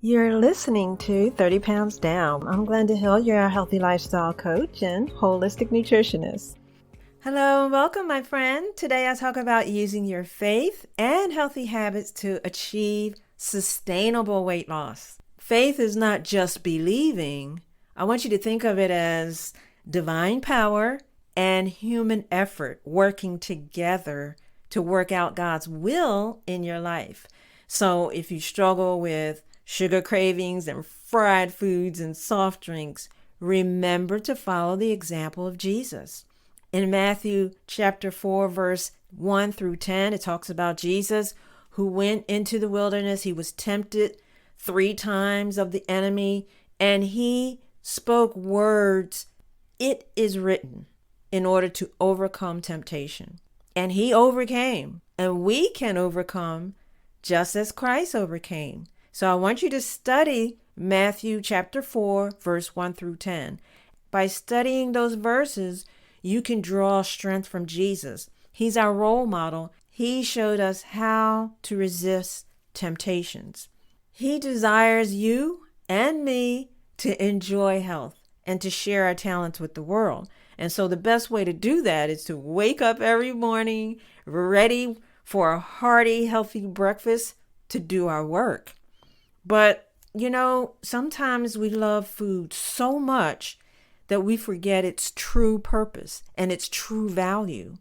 You're listening to 30 Pounds Down. I'm Glenda Hill, your healthy lifestyle coach and holistic nutritionist. Hello and welcome, my friend. Today I talk about using your faith and healthy habits to achieve sustainable weight loss. Faith is not just believing. I want you to think of it as divine power and human effort working together to work out God's will in your life. So if you struggle with sugar cravings and fried foods and soft drinks, remember to follow the example of Jesus. In Matthew chapter 4, verse 1 through 10, it talks about Jesus who went into the wilderness. He was tempted 3 times of the enemy, and he spoke words, "It is written," in order to overcome temptation. And he overcame, and we can overcome just as Christ overcame. So I want you to study Matthew chapter 4, verse 1 through 10. By studying those verses, you can draw strength from Jesus. He's our role model. He showed us how to resist temptations. He desires you and me to enjoy health and to share our talents with the world. And so the best way to do that is to wake up every morning ready for a hearty, healthy breakfast to do our work. But, sometimes we love food so much that we forget its true purpose and its true value.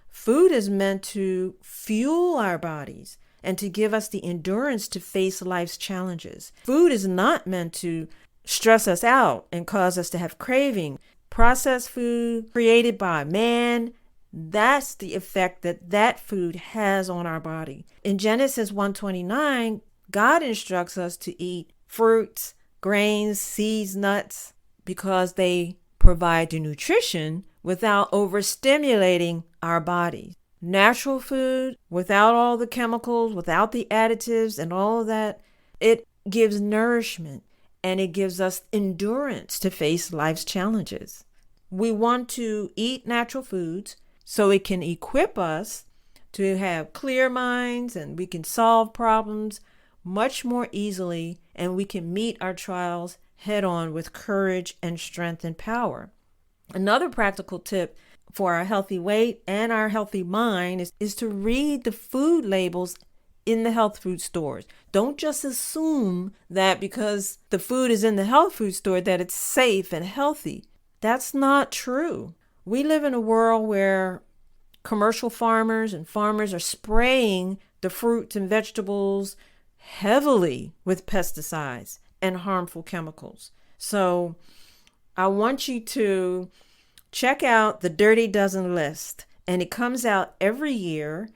Food is meant to fuel our bodies and to give us the endurance to face life's challenges. Food is not meant to stress us out and cause us to have craving. Processed food created by man, that's the effect that food has on our body. In Genesis 1:29, God instructs us to eat fruits, grains, seeds, nuts, because they provide the nutrition without overstimulating our bodies. Natural food, without all the chemicals, without the additives and all of that, it gives nourishment and it gives us endurance to face life's challenges. We want to eat natural foods so it can equip us to have clear minds and we can solve problems much more easily, and we can meet our trials head on with courage and strength and power. Another practical tip for our healthy weight and our healthy mind is to read the food labels in the health food stores. Don't just assume that because the food is in the health food store that it's safe and healthy. That's not true. We live in a world where commercial farmers and farmers are spraying the fruits and vegetables heavily with pesticides and harmful chemicals. So I want you to check out the Dirty Dozen list, and it comes out every year,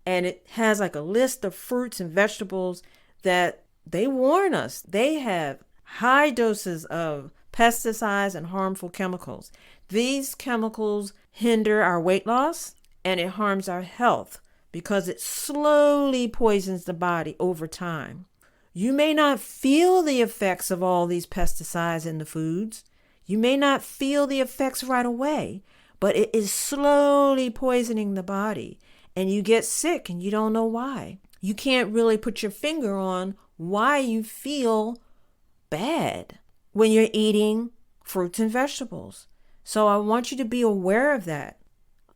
and it has like a list of fruits and vegetables that they warn us they have high doses of pesticides and harmful chemicals. These chemicals hinder our weight loss and it harms our health because it slowly poisons the body over time. You may not feel the effects of all these pesticides in the foods. You may not feel the effects right away, but it is slowly poisoning the body and you get sick and you don't know why. You can't really put your finger on why you feel bad when you're eating fruits and vegetables. So I want you to be aware of that.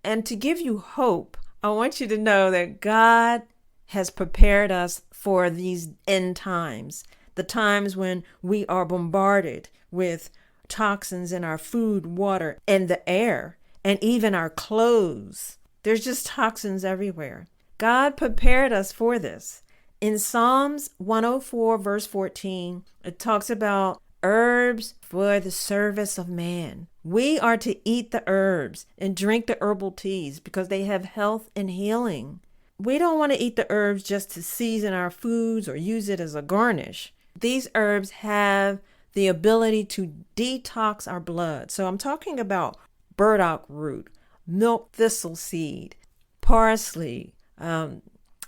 And to give you hope, I want you to know that God has prepared us for these end times, the times when we are bombarded with toxins in our food, water, and the air, and even our clothes. There's just toxins everywhere. God prepared us for this. In Psalms 104, verse 14, it talks about herbs for the service of man. We are to eat the herbs and drink the herbal teas because they have health and healing. We don't want to eat the herbs just to season our foods or use it as a garnish. These herbs have the ability to detox our blood. So I'm talking about burdock root, milk thistle seed, parsley,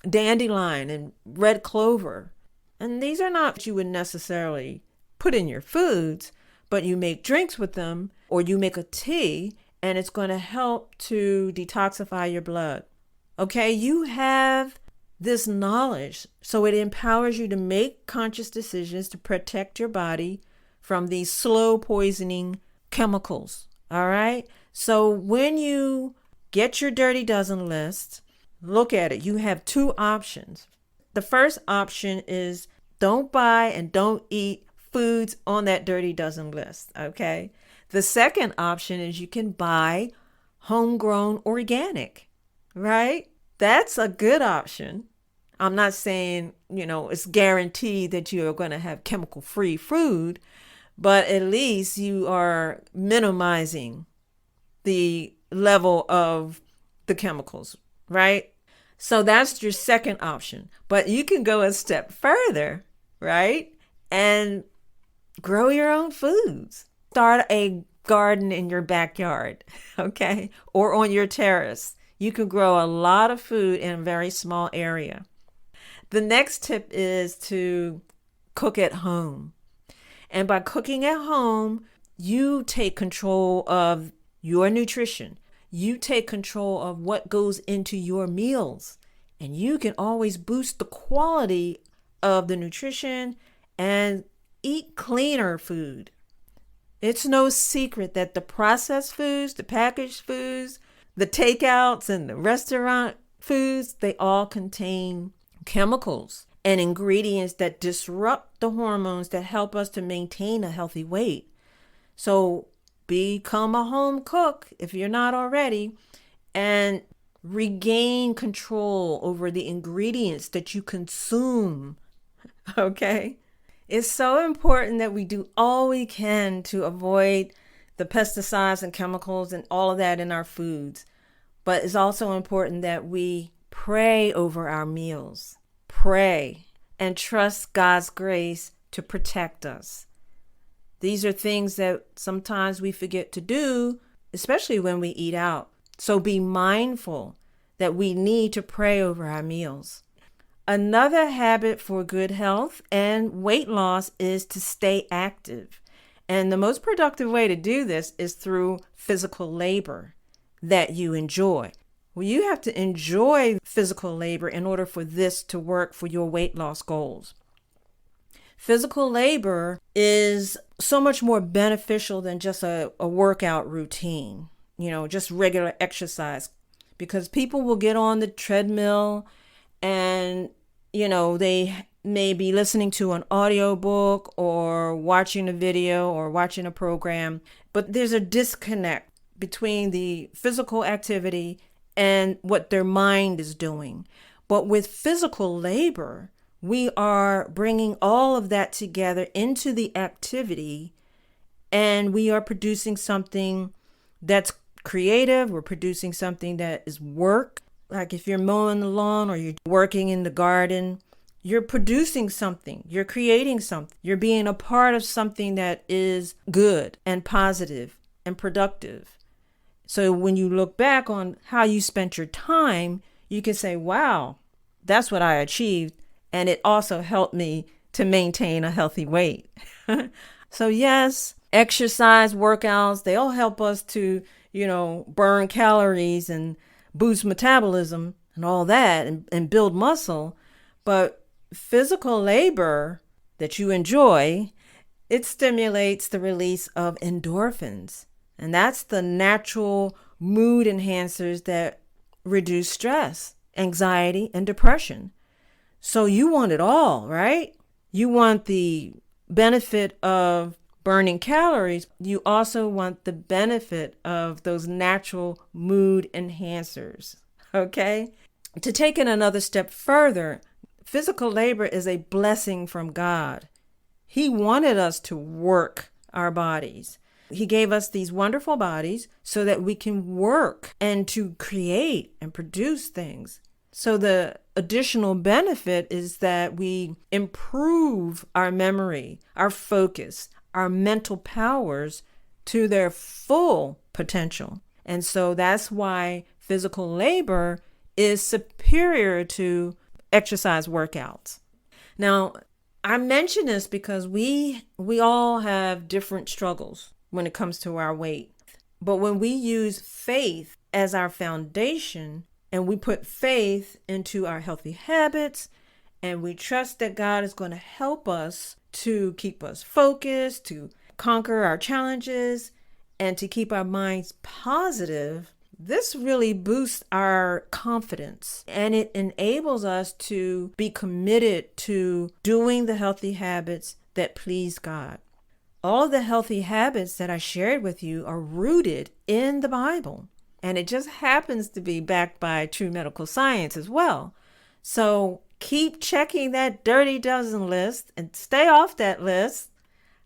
dandelion, and red clover. And these are not what you would necessarily put in your foods, but you make drinks with them or you make a tea and it's going to help to detoxify your blood. Okay, you have this knowledge so it empowers you to make conscious decisions to protect your body from these slow poisoning chemicals. All right. So when you get your dirty dozen list, look at it. You have two options. The first option is don't buy and don't eat foods on that dirty dozen list. Okay. The second option is you can buy homegrown organic, right? That's a good option. I'm not saying, it's guaranteed that you're going to have chemical-free food, but at least you are minimizing the level of the chemicals, right? So that's your second option. But you can go a step further, right? And grow your own foods. Start a garden in your backyard, okay? Or on your terrace. You can grow a lot of food in a very small area. The next tip is to cook at home. And by cooking at home, you take control of your nutrition. You take control of what goes into your meals. And you can always boost the quality of the nutrition and eat cleaner food. It's no secret that the processed foods, the packaged foods, the takeouts and the restaurant foods, they all contain chemicals and ingredients that disrupt the hormones that help us to maintain a healthy weight. So become a home cook if you're not already, and regain control over the ingredients that you consume. Okay? It's so important that we do all we can to avoid the pesticides and chemicals and all of that in our foods. But it's also important that we pray over our meals. Pray and trust God's grace to protect us. These are things that sometimes we forget to do, especially when we eat out. So be mindful that we need to pray over our meals. Another habit for good health and weight loss is to stay active. And the most productive way to do this is through physical labor that you enjoy. Well, you have to enjoy physical labor in order for this to work for your weight loss goals. Physical labor is so much more beneficial than just a workout routine, just regular exercise, because people will get on the treadmill and they may be listening to an audiobook or watching a video or watching a program, but there's a disconnect between the physical activity and what their mind is doing. But with physical labor, we are bringing all of that together into the activity, and we are producing something that's creative. We're producing something that is work. Like if you're mowing the lawn or you're working in the garden, you're producing something, you're creating something, you're being a part of something that is good and positive and productive. So when you look back on how you spent your time, you can say, wow, that's what I achieved. And it also helped me to maintain a healthy weight. So yes, exercise, workouts, they all help us to, burn calories and boost metabolism and all that and build muscle. But physical labor that you enjoy, it stimulates the release of endorphins. And that's the natural mood enhancers that reduce stress, anxiety, and depression. So you want it all, right? You want the benefit of burning calories. You also want the benefit of those natural mood enhancers, okay? To take it another step further, physical labor is a blessing from God. He wanted us to work our bodies. He gave us these wonderful bodies so that we can work and to create and produce things. So the additional benefit is that we improve our memory, our focus, our mental powers to their full potential. And so that's why physical labor is superior to exercise workouts. Now, I mention this because we all have different struggles when it comes to our weight. But when we use faith as our foundation, And we put faith into our healthy habits, and we trust that God is going to help us to keep us focused, to conquer our challenges, and to keep our minds positive. This really boosts our confidence, and it enables us to be committed to doing the healthy habits that please God. All of the healthy habits that I shared with you are rooted in the Bible, and it just happens to be backed by true medical science as well. So keep checking that dirty dozen list and stay off that list.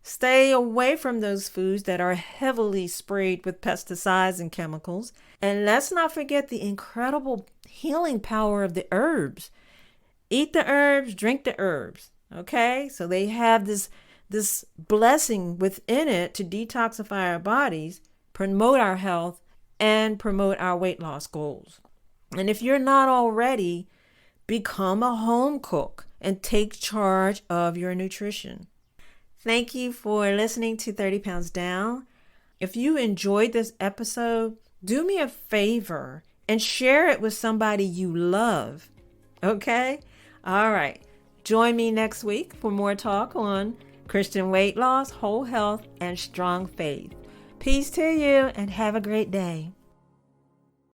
Stay away from those foods that are heavily sprayed with pesticides and chemicals. And let's not forget the incredible healing power of the herbs. Eat the herbs, drink the herbs. Okay? So they have this blessing within it to detoxify our bodies, promote our health, and promote our weight loss goals. And if you're not already, become a home cook and take charge of your nutrition. Thank you for listening to 30 Pounds Down. If you enjoyed this episode, do me a favor and share it with somebody you love. Okay? All right. Join me next week for more talk on Christian weight loss, whole health, and strong faith. Peace to you and have a great day.